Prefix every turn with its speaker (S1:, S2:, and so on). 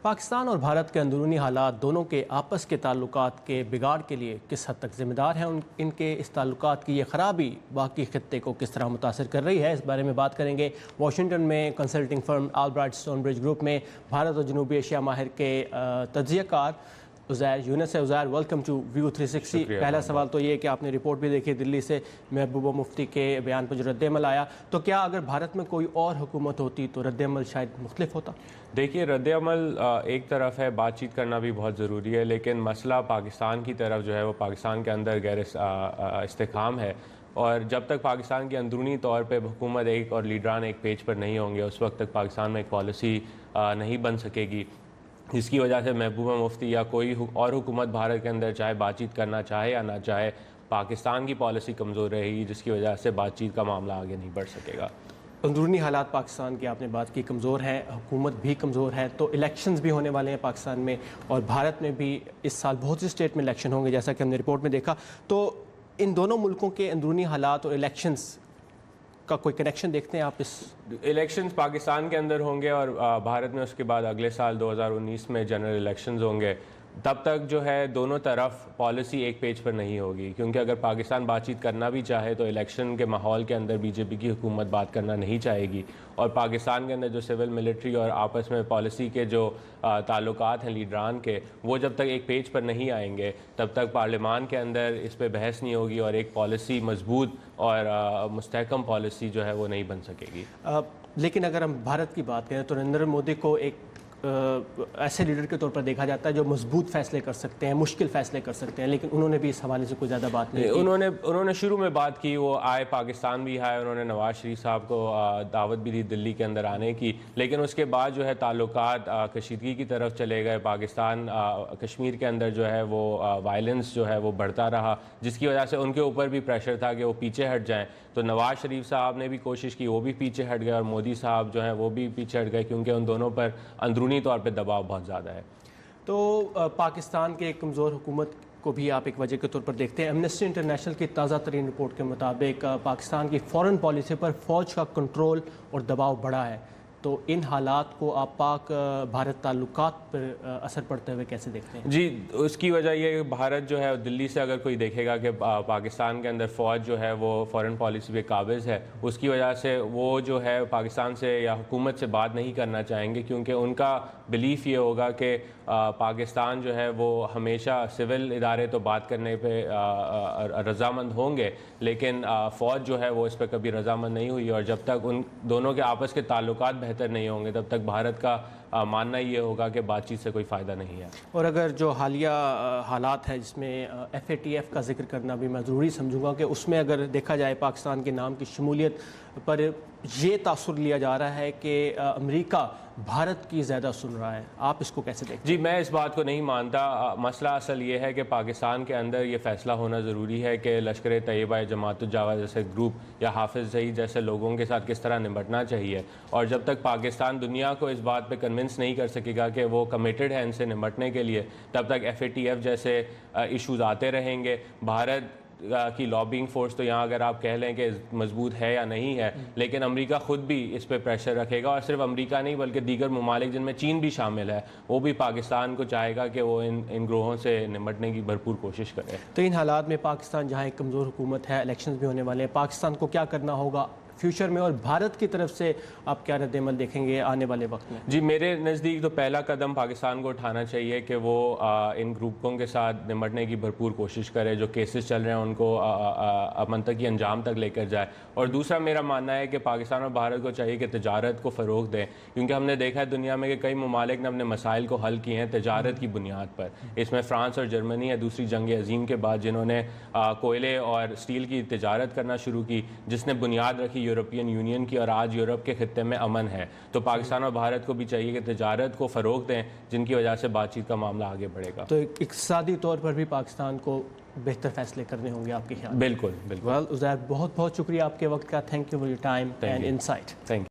S1: پاکستان اور بھارت کے اندرونی حالات دونوں کے آپس کے تعلقات کے بگاڑ کے لیے کس حد تک ذمہ دار ہیں؟ ان کے اس تعلقات کی یہ خرابی باقی خطے کو کس طرح متاثر کر رہی ہے، اس بارے میں بات کریں گے۔ واشنگٹن میں کنسلٹنگ فرم آلبرائٹ اسٹون برج گروپ میں بھارت اور جنوبی ایشیا ماہر کے تجزیہ کار عزیر یونس ہے۔ Uzair, welcome to view 360۔ پہلا سوال تو یہ ہے کہ آپ نے رپورٹ بھی دیکھی دلی سے محبوبہ مفتی کے بیان پر جو رد عمل آیا، تو کیا اگر بھارت میں کوئی اور حکومت ہوتی تو رد عمل شاید مختلف ہوتا؟
S2: دیکھیے، رد عمل ایک طرف ہے، بات چیت کرنا بھی بہت ضروری ہے، لیکن مسئلہ پاکستان کی طرف جو ہے وہ پاکستان کے اندر غیر استحکام ہے، اور جب تک پاکستان کی اندرونی طور پہ حکومت ایک اور لیڈران ایک پیج پر نہیں ہوں گے، اس وقت تک پاکستان میں ایک پالیسی نہیں بن سکے گی، جس کی وجہ سے محبوبہ مفتی یا کوئی اور حکومت بھارت کے اندر چاہے بات چیت کرنا چاہے یا نہ چاہے، پاکستان کی پالیسی کمزور رہے گی، جس کی وجہ سے بات چیت کا معاملہ آگے نہیں بڑھ سکے گا۔
S1: اندرونی حالات پاکستان کی آپ نے بات کی کمزور ہیں، حکومت بھی کمزور ہے، تو الیکشنز بھی ہونے والے ہیں پاکستان میں، اور بھارت میں بھی اس سال بہت سی اسٹیٹ میں الیکشن ہوں گے جیسا کہ ہم نے رپورٹ میں دیکھا۔ تو ان دونوں ملکوں کے اندرونی حالات اور الیکشنز کا کوئی کنیکشن دیکھتے ہیں آپ؟ اس
S2: الیکشنز پاکستان کے اندر ہوں گے اور بھارت میں اس کے بعد اگلے سال 2019 میں جنرل الیکشنز ہوں گے، تب تک جو ہے دونوں طرف پالیسی ایک پیج پر نہیں ہوگی، کیونکہ اگر پاکستان بات چیت کرنا بھی چاہے تو الیکشن کے ماحول کے اندر بی جے پی کی حکومت بات کرنا نہیں چاہے گی، اور پاکستان کے اندر جو سول ملٹری اور آپس میں پالیسی کے جو تعلقات ہیں لیڈران کے، وہ جب تک ایک پیج پر نہیں آئیں گے تب تک پارلیمان کے اندر اس پہ بحث نہیں ہوگی، اور ایک پالیسی مضبوط اور مستحکم پالیسی جو ہے وہ نہیں بن سکے گی۔
S1: لیکن اگر ہم بھارت کی بات کریں تو نریندر مودی کو ایک ایسے لیڈر کے طور پر دیکھا جاتا ہے جو مضبوط فیصلے کر سکتے ہیں، مشکل فیصلے کر سکتے ہیں، لیکن انہوں نے بھی اس حوالے سے کوئی زیادہ بات نہیں کی۔
S2: انہوں نے شروع میں بات کی، وہ آئے، پاکستان بھی آئے، انہوں نے نواز شریف صاحب کو دعوت بھی دی دلی کے اندر آنے کی، لیکن اس کے بعد جو ہے تعلقات کشیدگی کی طرف چلے گئے۔ پاکستان کشمیر کے اندر جو ہے وہ وائلنس جو ہے وہ بڑھتا رہا، جس کی وجہ سے ان کے اوپر بھی پریشر تھا کہ وہ پیچھے ہٹ جائیں، تو نواز شریف صاحب نے بھی کوشش کی، وہ بھی پیچھے ہٹ گئے، اور مودی صاحب جو ہیں وہ بھی پیچھے ہٹ گئے، کیونکہ ان دونوں پر اندرونی طور پہ دباؤ بہت زیادہ ہے۔
S1: تو پاکستان کے ایک کمزور حکومت کو بھی آپ ایک وجہ کے طور پر دیکھتے ہیں۔ ایمنسٹی انٹرنیشنل کی تازہ ترین رپورٹ کے مطابق پاکستان کی فورن پالیسی پر فوج کا کنٹرول اور دباؤ بڑھا ہے، تو ان حالات کو آپ پاک بھارت تعلقات پر اثر پڑتے ہوئے کیسے دیکھتے ہیں؟
S2: جی، اس کی وجہ یہ کہ بھارت جو ہے دلی سے اگر کوئی دیکھے گا کہ پاکستان کے اندر فوج جو ہے وہ فورن پالیسی پہ قابض ہے، اس کی وجہ سے وہ جو ہے پاکستان سے یا حکومت سے بات نہیں کرنا چاہیں گے، کیونکہ ان کا بلیف یہ ہوگا کہ پاکستان جو ہے وہ ہمیشہ سول ادارے تو بات کرنے پہ رضامند ہوں گے، لیکن فوج جو ہے وہ اس پہ کبھی رضامند نہیں ہوئی، اور جب تک ان دونوں کے آپس کے تعلقات بہتر نہیں ہوں گے تب تک بھارت کا ماننا یہ ہوگا کہ بات چیت سے کوئی فائدہ نہیں ہے۔
S1: اور اگر جو حالیہ حالات ہے جس میں FATF کا ذکر کرنا بھی میں ضروری سمجھوں گا کہ اس میں اگر دیکھا جائے پاکستان کے نام کی شمولیت پر یہ تاثر لیا جا رہا ہے کہ امریکہ بھارت کی زیادہ سن رہا ہے، آپ اس کو کیسے دیکھتے ہیں؟
S2: جی، میں اس بات کو نہیں مانتا۔ مسئلہ اصل یہ ہے کہ پاکستان کے اندر یہ فیصلہ ہونا ضروری ہے کہ لشکر طیبہ، جماعت الجاوا جیسے گروپ یا حافظ سعید جیسے لوگوں کے ساتھ کس طرح نمٹنا چاہیے، اور جب تک پاکستان دنیا کو اس بات پہ کنونس نہیں کر سکے گا کہ وہ کمیٹڈ ہے ان سے نمٹنے کے لیے، تب تک FATF جیسے ایشوز آتے رہیں گے۔ بھارت کی لابنگ فورس تو یہاں اگر آپ کہہ لیں کہ مضبوط ہے یا نہیں ہے، لیکن امریکہ خود بھی اس پہ پریشر رکھے گا، اور صرف امریکہ نہیں بلکہ دیگر ممالک جن میں چین بھی شامل ہے، وہ بھی پاکستان کو چاہے گا کہ وہ ان گروہوں سے نمٹنے کی بھرپور کوشش کرے۔
S1: تو ان حالات میں پاکستان جہاں ایک کمزور حکومت ہے، الیکشنز بھی ہونے والے ہیں، پاکستان کو کیا کرنا ہوگا فیوچر میں، اور بھارت کی طرف سے آپ کیا رد عمل دیکھیں گے آنے والے وقت میں؟
S2: جی، میرے نزدیک تو پہلا قدم پاکستان کو اٹھانا چاہیے کہ وہ ان گروپوں کے ساتھ نمٹنے کی بھرپور کوشش کرے، جو کیسز چل رہے ہیں ان کو منطقی انجام تک لے کر جائے، اور دوسرا میرا ماننا ہے کہ پاکستان اور بھارت کو چاہیے کہ تجارت کو فروغ دیں، کیونکہ ہم نے دیکھا ہے دنیا میں کہ کئی ممالک نے اپنے مسائل کو حل کیے ہیں تجارت کی بنیاد پر۔ اس میں فرانس اور جرمنی ہے دوسری جنگ عظیم کے بعد، جنہوں نے کوئلے اور اسٹیل کی تجارت کرنا شروع کی، جس نے بنیاد رکھی یورپین یونین کی، اور آج یورپ کے خطے میں امن ہے۔ تو پاکستان اور بھارت کو بھی چاہیے کہ تجارت کو فروغ دیں، جن کی وجہ سے بات چیت کا معاملہ آگے بڑھے گا۔
S1: تو اقتصادی طور پر بھی پاکستان کو بہتر فیصلے کرنے ہوں گے آپ کے خیال؟
S2: بالکل بالکل۔
S1: عزیر، بہت بہت شکریہ آپ کے وقت کا، thank you for your time and insight.
S2: Thank you.